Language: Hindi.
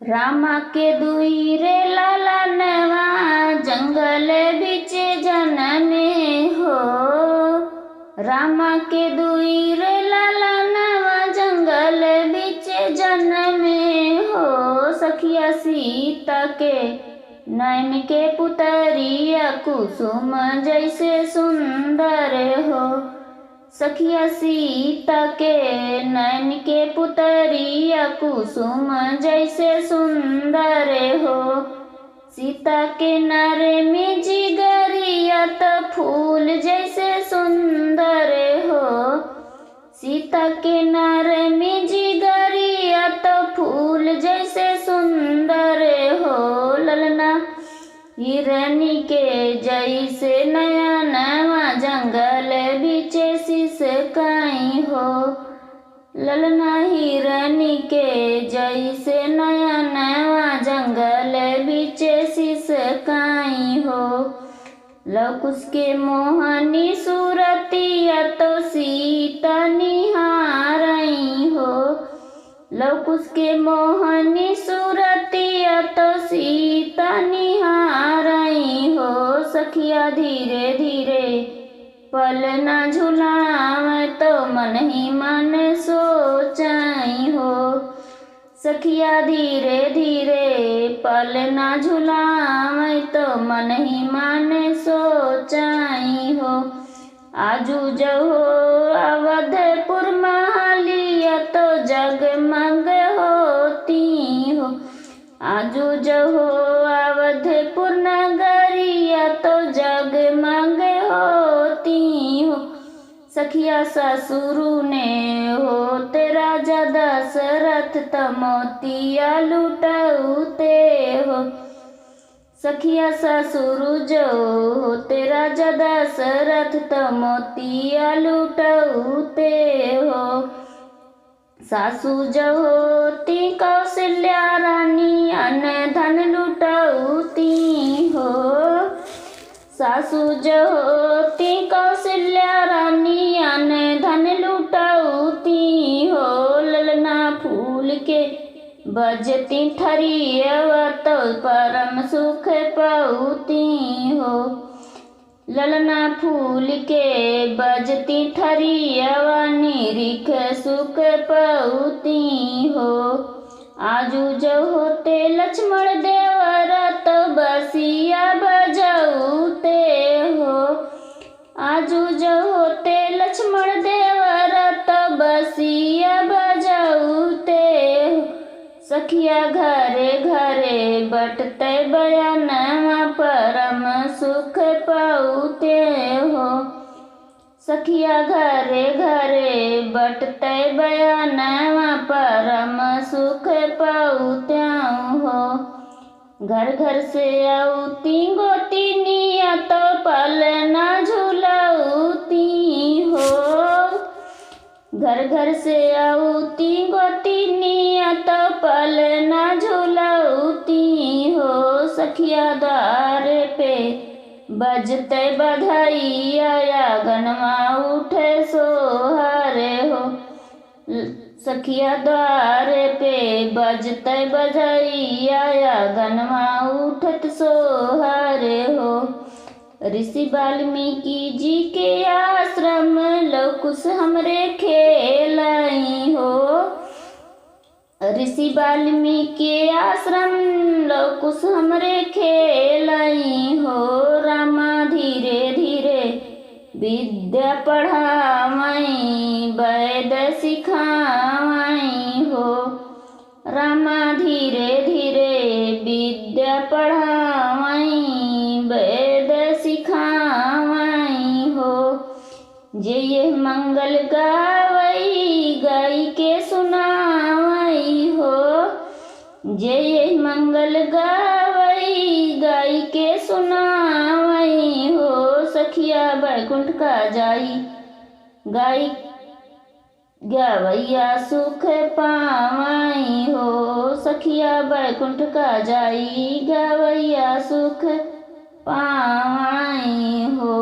रामा के दुई रे लालनवा जंगल बिच जनमे हो। रामा के दुई रे लालनवा जंगल बिच जनमे हो। सखिया सीता के नैन के पुतरिया कुसुम जैसे सुंदर हो। सखिया सीता के नैन के पुतरिया कुसुम जैसे सुंदर हो। सीता के नर में जिगरिया तो फूल जैसे सुंदर हो। सीता के नर में जिगरिया तो फूल जैसे सुंदर हो। ललना हिरनी के जैसे नया नवा जंगल बिच सिसकाई हो। ललना हिरनी के जैसे नया नवा जंगल बिच सिसकाई हो। लकुस के मोहनी सूरतिया तो सीता निहारई हो। लकुस के मोहनी सूरतिया तो सीता निहारई हो। सखिया धीरे धीरे पल न झुलावे तो मन ही मन सोचाई हो। सखिया धीरे धीरे पल न झुलावे तो मन ही मन सोचाई हो। आजू जहो अवधपुर महलिया तो जगमग होती हो। आजू जहो अवधपुर नगरिया तो जगमग होती हो। सखिया ससुरु ने होते राजा दशरथ त मोतिया लुटौते हो। सखिया ससुरु जो होते राजा दशरथ त मोतिया लुटौते हो। सासू जो होती कौशल्या रानी अन्न धन लुटौती हो। सासू जो होती कौशल्या रानी अन्न धन लुटौती हो। ललना फूल के बजती ठरियवा तो परम सुख पौती हो। ललना फूल के बजती ठरियवा निरिख सुख पौती हो। आजू जो होते लक्ष्मण देवरा तो बसिया बजौते हो। आजू जो होते लक्ष्मण देवरा तो बसिया बजौते हो। सखिया घरे घरे बटते बयानवा परम सुख पौते हो। सखिया घरे घरे बटते बयानवा परम सुख पौते हो। घर घर से औती गोतिनिया तो पल न झुलौती हो। घर घर से औती गोतिनिया तो पल न झुलौती हो। सखिया द्वार पे बजते बधाइया गनवा उठे सोहरे हो। सखिया द्वार पे बजते बधाइया गनवा उठत सोहरे हो। ऋषि वाल्मीकि जी के आश्रम लकुस हमरे खेलाई हो। ऋषि वाल्मीकि आश्रम लकुस हमरे खेलाई हो। रामा धीरे धीरे विद्या पढ़ावई वैद सिखावई हो। रामा धीरे धीरे विद्या पढ़ावई वैद सिखावई हो। जे ये मंगल गावई गाई के सुनावई हो। जे ये मंगल गावई गाई के सुनावई हो। सखिया बैकुंठ का जाई गाई गवैया सुख पावई हो। सखिया बैकुंठ का जाई गवैया सुख पावई हो।